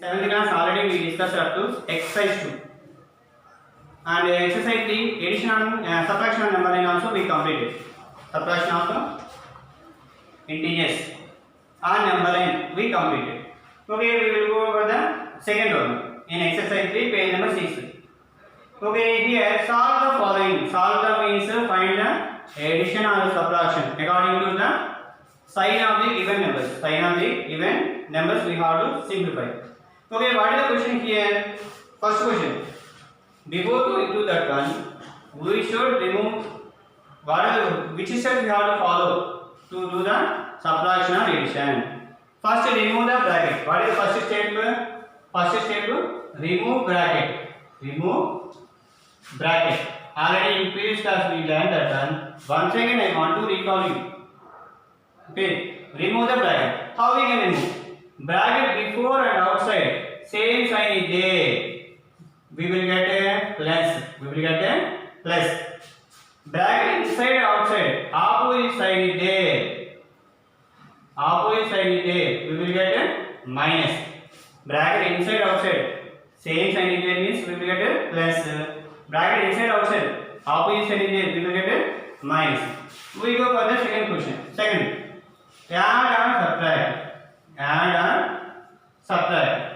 7th class already we discussed up to exercise 2. And exercise 3, addition and subtraction of number line also we completed. Subtraction of integers and number line we completed. Okay, we will go over the second one in exercise 3, page number 6. Okay, here solve the following. Solve the means find the addition or subtraction according to the sign of the given numbers. Sign of the given numbers we have to simplify. Okay, what is the question here? First question. Before going to that one, we should remove which step we have to follow to do the subtraction or addition. First, remove the bracket. What is the first step? First step, remove bracket. Remove bracket. Already in previous class we learned that one. Once again, I want to recall you. Okay, remove the bracket. How we can remove? Bracket before and outside, same sign is there. We will get a plus. We will get a plus. Bracket inside and outside, opposite side is there. Opposite side is there. We will get a minus. Bracket inside outside, same sign is there means we will get a plus. Bracket inside outside, opposite side is there. We will get a minus. We go for the second question. Second. Add and subtract. Add and subtract.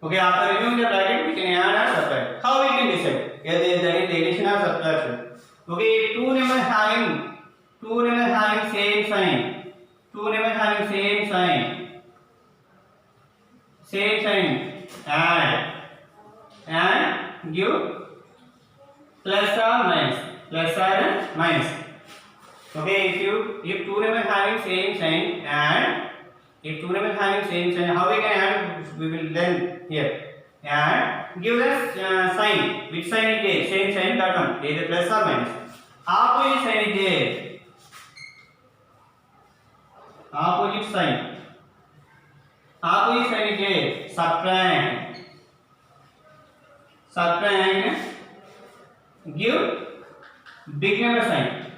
Okay, after removing the bracket, we can add and subtract. How we can decide? Here there is the addition or subtraction. Okay, two numbers having same sign. Two numbers having same sign. Same sign. Add and give plus or minus. Plus or minus. Okay, if two numbers having same sign, add. If two numbers having same sign, how we can add? We will learn here. Add, give us sign. Which sign is there? Same sign that one. Either plus or minus. Opposite sign is there. Opposite sign. Opposite sign is there. Subtract. Subtract. Give big number sign.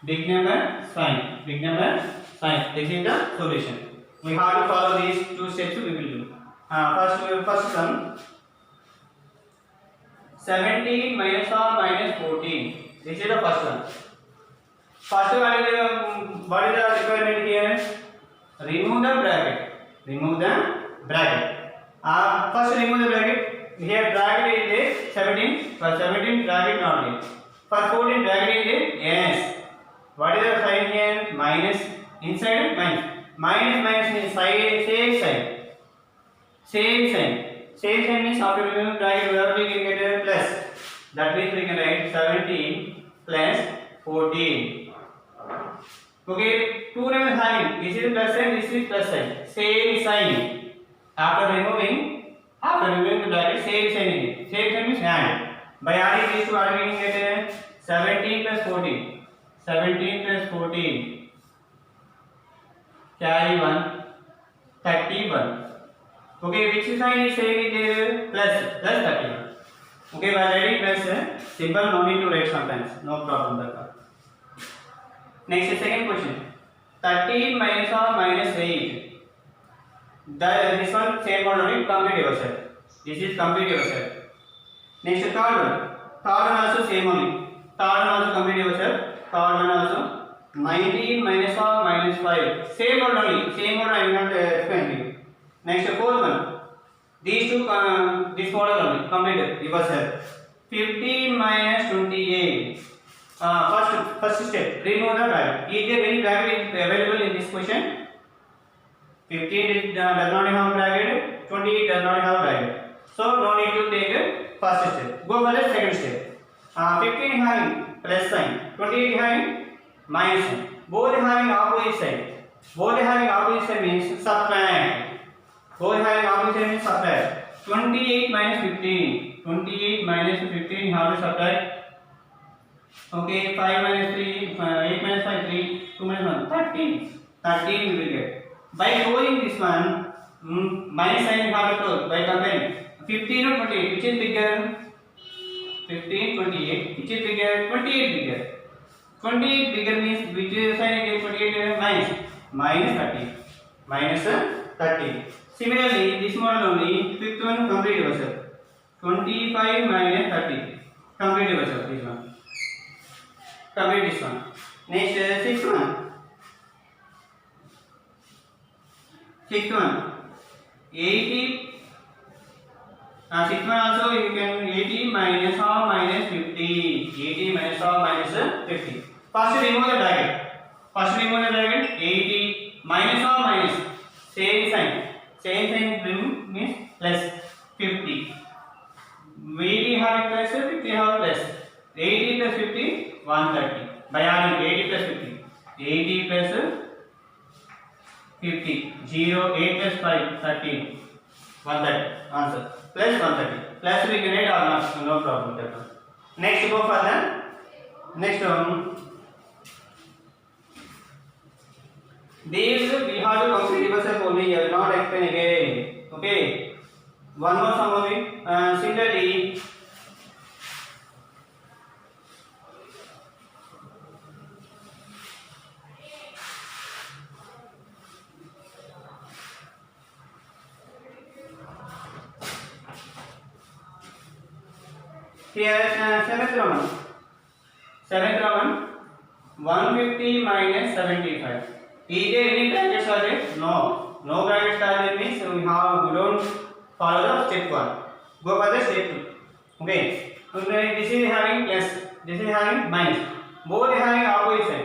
Big number sign. Big number sign. This is the solution. We have to follow these two steps. We will do. First one. 17 minus or minus 14. This is the first one. First one, what is the requirement here? Remove the bracket. Remove the bracket. First remove the bracket. Here bracket is there. 17. For 17 bracket not there. For 14 bracket is there. Yes. What is the sign here? Minus. Inside minus. Minus means side, same sign. Same sign. Same sign means after removing bracket we can get a plus. That means we can write 17 plus 14. Okay, two numbers having. This is plus sign, this is plus sign. Same sign. After removing the bracket, same sign is. Same sign means add. By adding these two, we can get a 17 plus 14. 17 plus 14. Carry 1. 31. Okay, which sign is saying it is plus 31. Okay, by writing plus, simple, no need to write sometimes. No problem that one. Next, second question. 13 minus or minus 8. This one, same one only, complete yourself. This is complete yourself. Next, third one. Third one also same only. Third one also complete yourself. Third one also. 19 minus or minus 5. Same word only. Same word I will not explain to you. Next, fourth one. These two, this model only. Complete yourself. 15 minus 28. First step. Remove the bracket. Is there any bracket available in this question? 15 does not have bracket. 28 does not have bracket. So no need to take first step. Go for the second step. 15 having plus sign. 28 having minus sign. Both having opposite sign. Both having opposite sign means subtract. Both having opposite sign means subtract. 28 minus 15. 28 minus 15 you have to subtract. Okay, 5 minus 3, 8 minus 5, 3, 2 minus 1, 13. 13 we will get. By doing this one, minus sign you have to close by comparing. 15 or 28, which is bigger? 15, 28, which is bigger? 28 bigger. 28 bigger means which sign is 28 minus. minus 30. Minus 30. Similarly, this model only, fifth one complete reversal. 25 minus 30. Complete reversal, this one. Complete this one. Next, sixth one. Sixth one. 80. Sixth one also you can 80 minus or minus 50. 80 minus or minus 50. First remove the bracket. 80 minus or minus. Same sign. Remove means plus 50. We have plus 50 have plus. 80 plus 50 130. By adding 80 plus 50. 80 plus 50. 0 8 plus 5 13. 130 answer. Plus 130. Plus we can add or not, no problem. Next go further. Next one. These we have to complete reversal only. I will not explain again. Okay. One more sum only. Similarly, here seventh Roman. 150 minus 75. Is there any brackets are there? No. No brackets are there means we don't follow the step 1. Go for the step 2. Okay. This is having plus. This is having minus. Both are having opposite.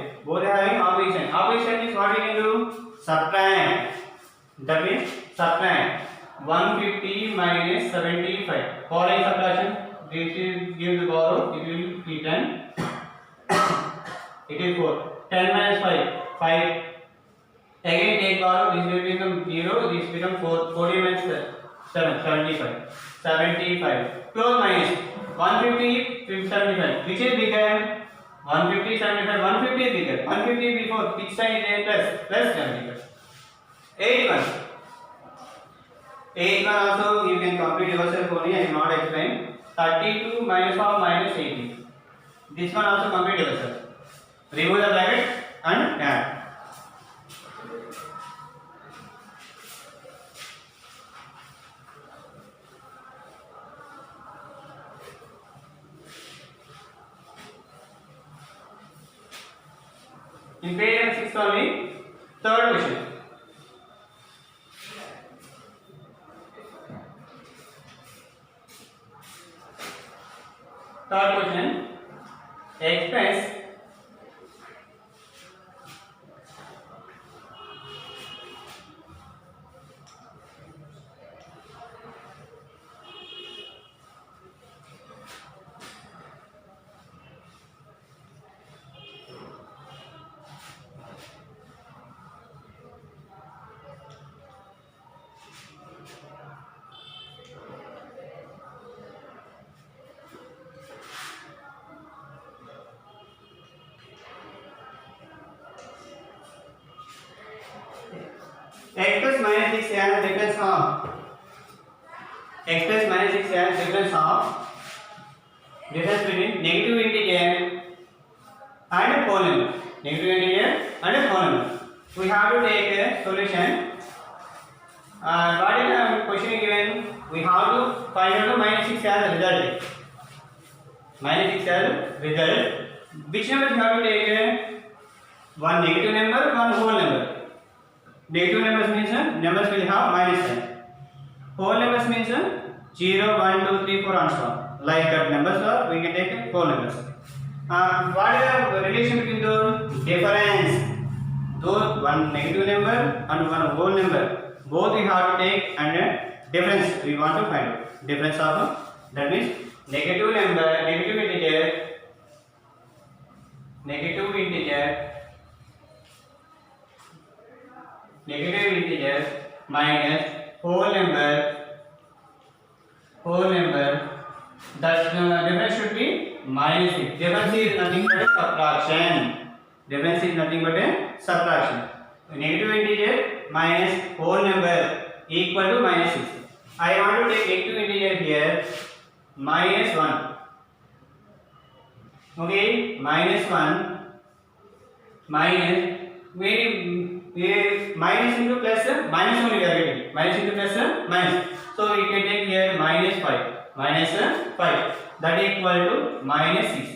Opposite is what we can do? Subtract. That means subtract. 150 minus 75. Following subtraction. This is give the borrow. It will be 10. It is 4. 10 minus 5. 5. Again take borrow. This will become 0. This become 4. 40 minus 7. 75. 75. Close minus. 150 75. Which is bigger? 150 75. 150 is bigger. 150 before. Which sign is a plus? Plus 75. 81. 81 also you can complete yourself only. I will not explain. 32 minus or minus 80. This one also complete yourself. Remove the bracket and add. In page 6 only, third question. Express x plus minus 6 has difference of difference between negative integer and a whole number. We have to take a solution. What is the question given? We have to find out the minus 6 as a result. Which number we have to take? One negative number, one whole number. Negative numbers means numbers will have minus sign. Whole numbers means 0, 1, 2, 3, 4 and so on. Like that numbers are, we can take whole numbers. What is the relation between those? Difference. Those one negative number and one whole number. Both we have to take and difference we want to find out. Difference of that means negative integer minus whole number. That difference should be minus 6. Difference is nothing but a subtraction. Negative integer minus whole number equal to minus 6. I want to take negative integer here minus 1. Okay, minus 1 minus very minus into plus minus only we are getting minus into plus minus, so we can take here minus 5 that equal to minus 6.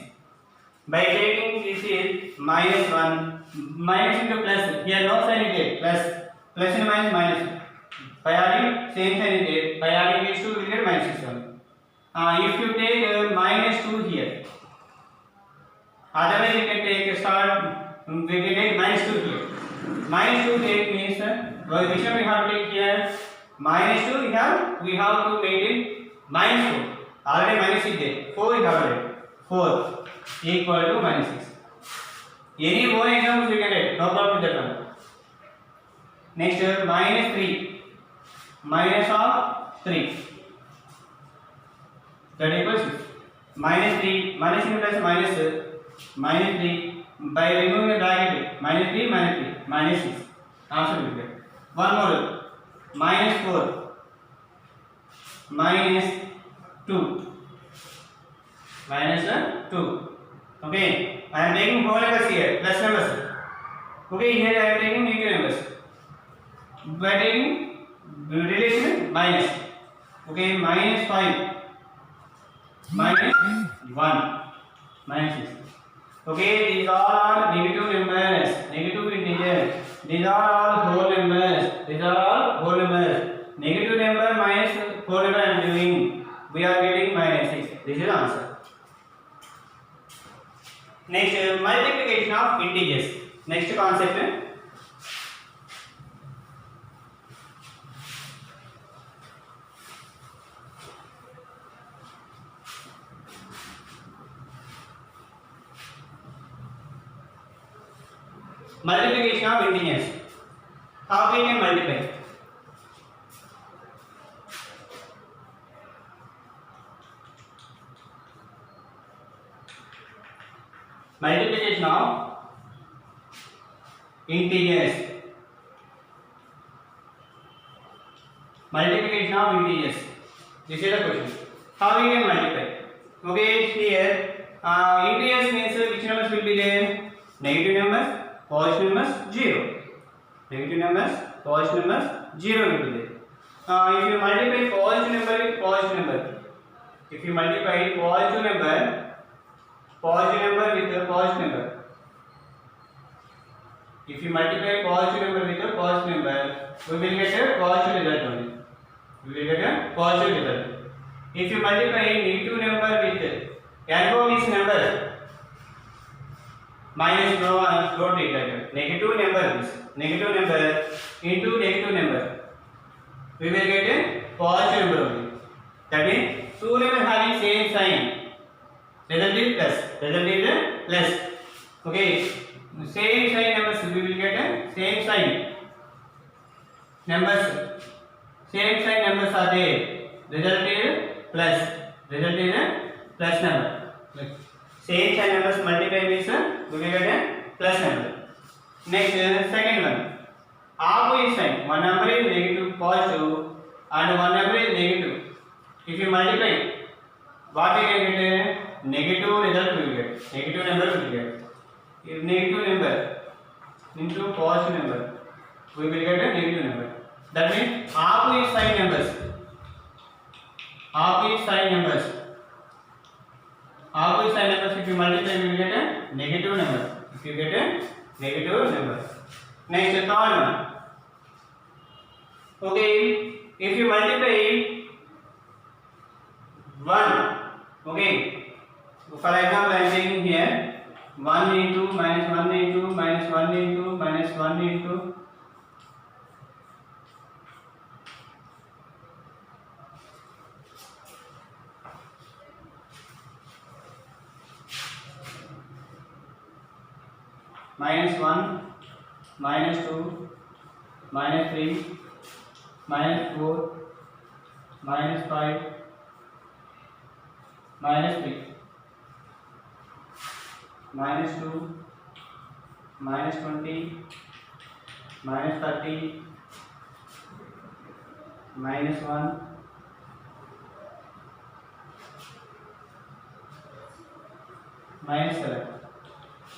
By taking this is minus 1 minus into plus, here no sign is there, plus and minus minus, by adding same sign is there, by adding these two we get minus 6 only. If you take minus 2 here, otherwise you can take we can take minus 2 here. Minus 2 take means which one we have to take here? Minus 2 we have to make it minus 4. Already minus is there. 4 we have already. 4 equal to minus 6. Any more examples we can take. No problem with that one. Next minus 3. Minus of 3. That equals 6. Minus 3. Minus plus minus 3. By removing the bracket, minus 3, minus 6. Answer will get. One more. Minus 4. Minus 2. Minus 2. Okay. I am taking whole numbers here. Plus numbers. Okay. Here I am taking negative numbers. By taking relation minus. Okay. Minus 5. Minus 1. Minus 6. Okay, these all are negative numbers, negative integers. These are all whole numbers. Negative number minus whole number I am doing. We are getting minus 6. This is the answer. Next, multiplication of integers. Next concept. Multiplication of integers. How we can multiply? Multiplication of integers. Multiplication of integers. This is the question. How we can multiply? Okay, here integers means which numbers will be there? Negative numbers. Positive numbers 0. Negative numbers, positive numbers 0 will be there. If you multiply positive number with positive number, if you multiply positive number with a positive number, if you multiply positive number with a positive number, we will get a positive result only. We will get a positive result. If you multiply negative number with angle is number. Minus don't take that. Negative number into negative number. We will get a positive number only. That means two numbers having same sign. Result is plus. Okay. Same sign numbers we will get a same sign. Numbers. Same sign numbers are there. Result is plus number. Same sign numbers multiply means we will get a plus number. Next, second one. Opposite sign. One number is negative, positive, and one number is negative. If you multiply, what we can get? Negative result we will get. Negative number we will get. If negative number into positive number, we will get a negative number. That means opposite sign numbers. Opposite sign numbers, if you multiply, you will get a negative number. Next, third one. Okay, if you multiply 1, okay, for example, I am taking here 1 into minus 1 into minus 1 into minus 1 into minus 1, minus 2, minus 3, minus 4, minus 5, minus 3, minus 2, minus 20, minus 30, minus 1, minus 7.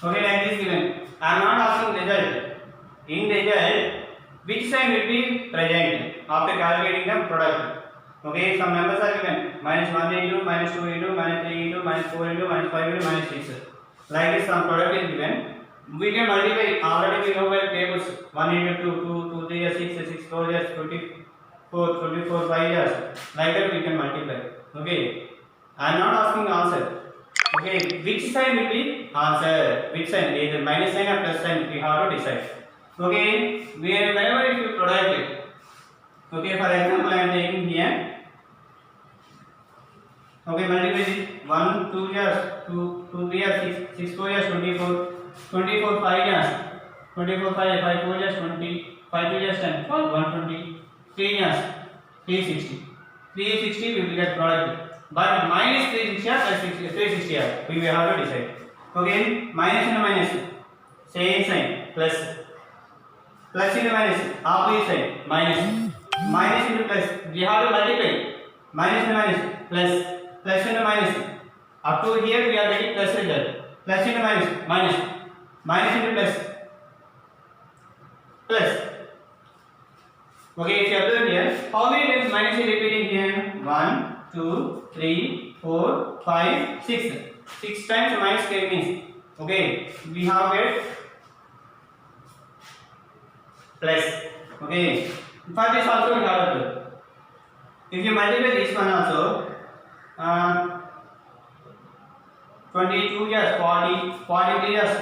Okay, like this given. I am not asking result. In result, which sign will be present after calculating the product? Okay, some numbers are given: -1 into, -2 into, -3 into, -4 into, -5 into, -6. Like this, some product is given. We can multiply. Already we know by tables. 1 into 2, 2, 2, 3 is 6, 6, 4 is 24, 24, 5 years. Like that we can multiply. Okay. I am not asking answer. Okay, which sign will be answer? Which sign? Either minus sign or plus sign. We have to decide. Okay, whenever if you product it. Okay, for example, I am taking here. Okay, multiply this 1, 2 years, 2, 2, 3 years, 6, 6, 4 years, 24, 24, 5 years, 24, 5, 5, 4 years, 20, 5, 2 years, 10, 120, 3 years, 360. 360 we will get product. But minus 360 or 360 we will have to decide. Okay, minus and minus, same sign, plus. Plus into minus, opposite side, minus. Minus into plus, we have to multiply. Minus into minus, plus. Plus into minus. Up to here we are getting plus result. Plus into minus, minus. Minus into plus. Plus. Okay, if you observe here, how many times minus is repeating here? 1, 2, 3, 4, 5, 6. 6 times minus means. Okay, we have get plus. Okay, for this also we have to do. If you multiply this one also, 22 years, 40, 43 years,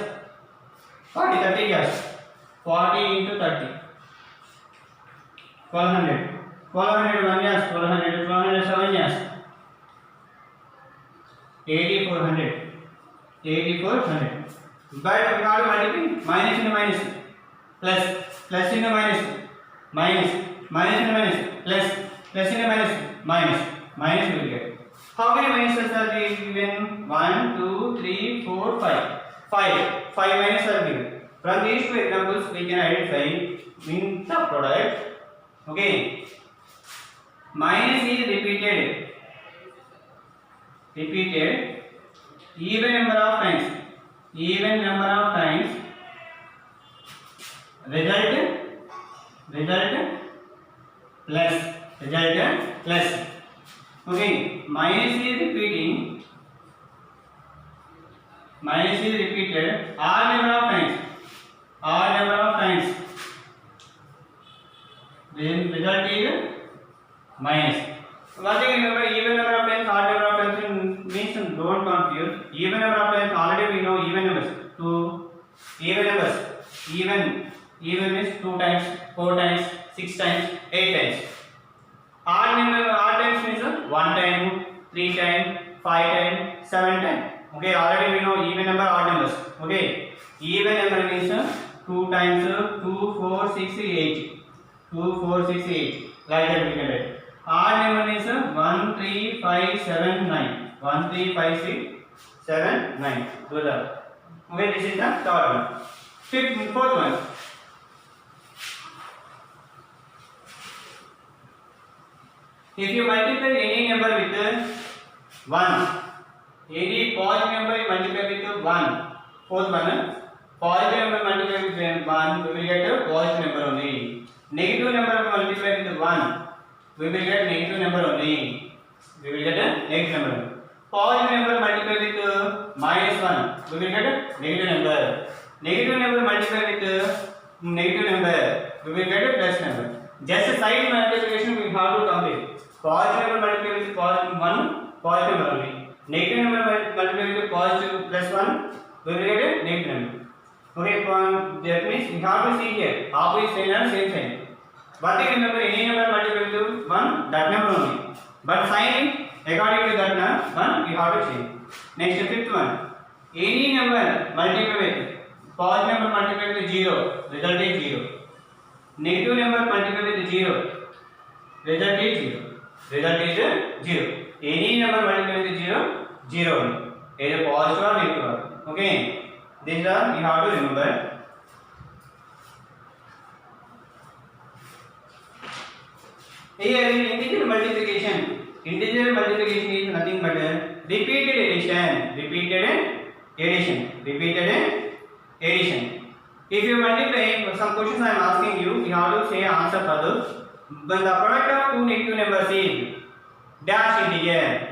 40, 30 years, 40 into 30, 1200, 1201 years, 1200, 1207 years, 8400, 8400. But we have to multiply minus into minus, plus, plus into minus, minus, minus into minus, plus, plus into minus, minus, minus we will get. How many minuses are they given? 1, 2, 3, 4, 5. 5 minus are given. From these two examples, we can identify in the product. Okay, minus is repeated even number of times. Result plus. Okay, minus is repeated odd number of times. Then result is minus. One thing remember, even number of times, odd number of times means don't confuse. Even number of times already we know even numbers. Two even numbers. Even means 2 times, 4 times, 6 times, 8 times. Odd times means 1 time, 3 times, 5 times, 7 times. Okay, already we know even number, odd numbers. Okay, even number means 2 times 2, 4, 6, 8. 2, 4, 6, 8. Like that we can write. Odd number means 1, 3, 5, 7, 9. 1, 3, 5, 6, 7, 9. Those are. Okay, this is the third one. Fourth one. If you multiply any number with 1, any positive number you multiply with 1. Fourth one, positive number multiply with 1, we will get a positive number only. Negative number multiply with 1, we will get negative number only. We will get a negative number. Positive number multiply with minus 1, we will get a negative number. Negative number multiply with negative number, we will get a plus number. Just a side multiplication we have to complete. Positive number multiply with positive 1, positive number only. Negative number multiply with positive plus 1, we will get a negative number. Okay, that means we have to see here opposite sign and same sign. But you remember any number multiply with 1, that number only. But sign according to that number, we have to change. Next, fifth one. Any number multiply with positive number multiply with 0, result is 0. Negative number multiply with 0, result is 0. Result is 0. Any number multiply with 0, 0 only. Either positive or negative. Okay. These are you have to remember. Here in integer multiplication. Integer multiplication is nothing but repeated addition. If you multiply some questions I am asking you, you have to say answer for those. When the product of two negative numbers is dash integer,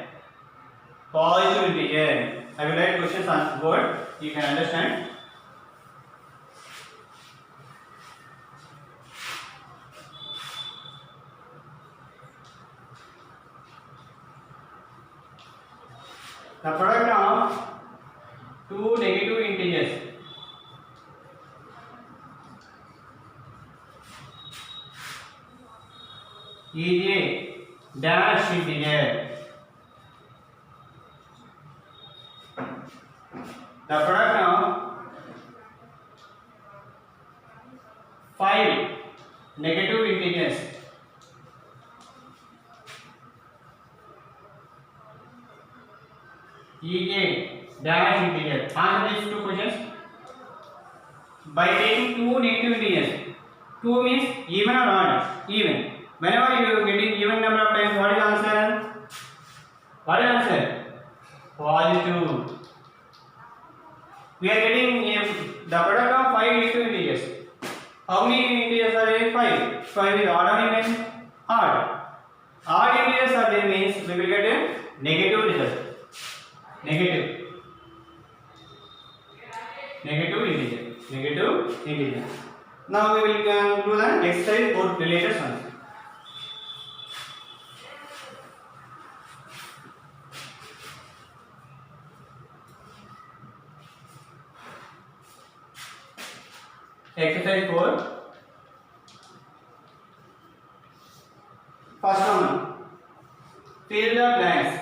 positive integer. I will write questions on board. You can understand. The product of two negative integers is a dash integer. The product of five negative integers is a dash integer. Answer these two questions by taking two negative integers. 2 means even or odd? Even. Whenever you are getting even number of times, what is the answer? What is the answer? Positive. We are getting the product of 5 negative integers. How many integers are there? 5. 5 is odd or even? Odd. Odd integers are there means we will get a negative result. Negative. Negative integer. Negative integer. Now we will do the exercise or related sums. Exercise 4. First one. Fill the blanks.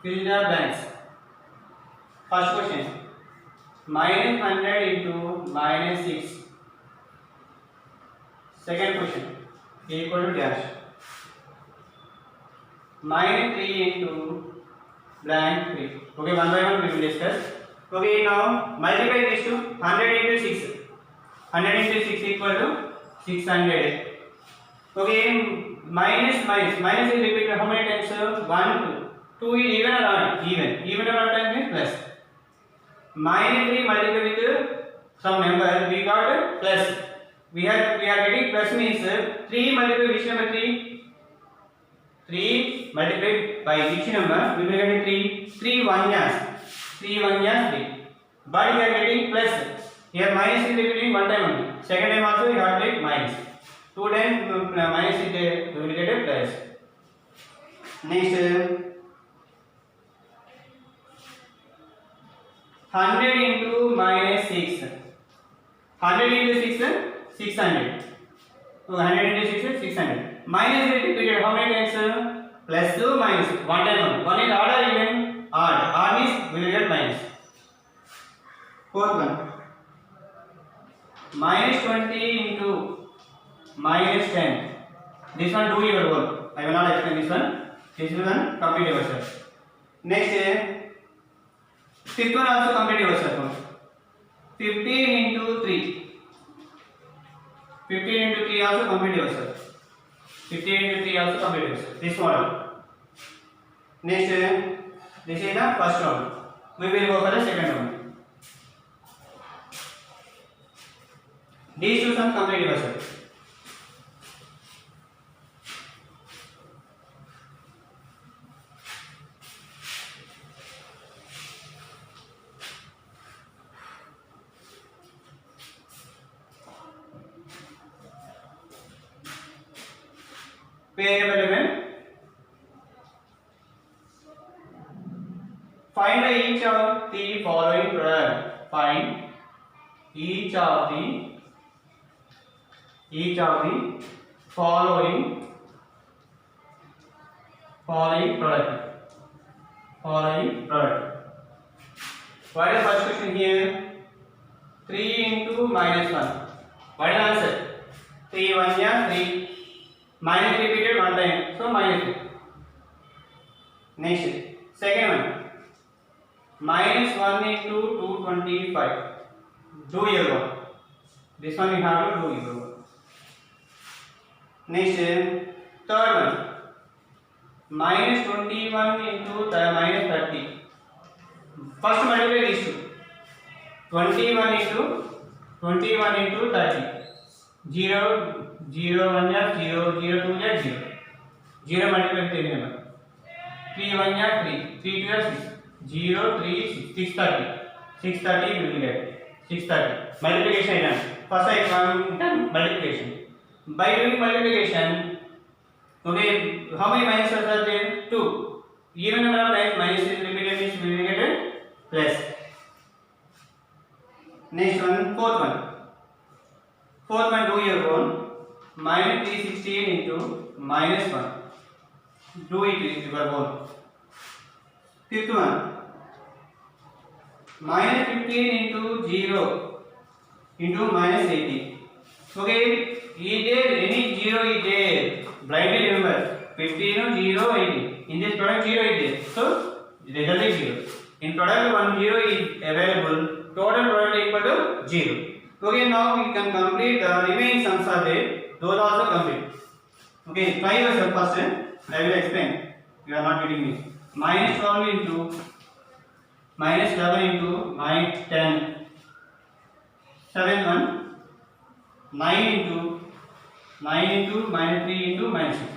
Fill the blanks. First question. Minus 100 into minus 6. Second question. Equal to dash. Minus 3 into blank 3. Okay, one by one we will discuss. Okay, now multiply these two. 100 into 6. 100 into 6 equal to 600. Okay, minus is repeated how many times? 1, 2. 2 is even or odd? Even. Even or odd times means plus. Minus 3 multiplied with some number, we got plus. We are getting plus means 3 multiplied which number 3? 3 multiplied by which number? We will get 3. 3 1 yes. 3 1 yes 3. But we are getting plus. Here minus is repeating one time only. Second time also we have to take minus. 2 times minus is there, we will get a plus. Next. 100 into minus 6. 100 into 6, 600. So 100 into 6 is 600. Minus is repeated how many times? Plus to minus. One time only. One is odd or even? Odd. Odd means we will get minus. Fourth one. Minus 20 into minus 10. This one do your work. I will not explain this one. This one complete yourself. Next. Fifth one also complete yourself. 15 into 3. 15 into 3 also complete yourself. 15 into 3 also complete yourself. This model. Next, this is the first one. We will go for the second one. These two sums complete yourself. Page number 11. Find each of the following product. Find each of the following product. What is the first question here? 3 into minus 1. What is the answer? 3 1 yeah 3. Minus repeated one time, so minus 2. Next, second one. Minus 1 into 225. Do your work. This one you have to do your work. Next, third one. Minus 21 into minus 30. First multiply these two. 21 into 30. 0, 0, 1 is 0, 0, 2 is 0. 0 multiply with any number. 3, 1 is 3, 3, 2 is 6. 0, 3, 6, 630. 630 you will get. 630. Multiplication is done. First I done multiplication. By doing multiplication, okay, how many minuses are there? 2. Even number of times minus is repeated means we will get a plus. Next one, fourth one. Fourth one, do your own. Minus 316 into minus 1. Do it with your own. Fifth one. Minus 15 into 0 into minus 80. Okay, is there any 0 is there? Blindly remember, 15, 0, 80. In this product 0 is there. So, result is 0. In product 1, 0 is available. Total product equal to 0. Okay, now we can complete the remaining sums are there. Those also complete. Okay, try yourself first. I will explain. You are not getting this. Minus 12 into minus 11 into minus 10. 7 1. 9 into minus 3 into minus 6.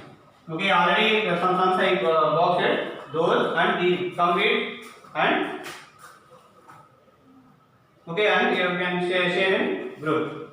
Okay, already some sums I boxed those and these complete and okay, and you can share in group.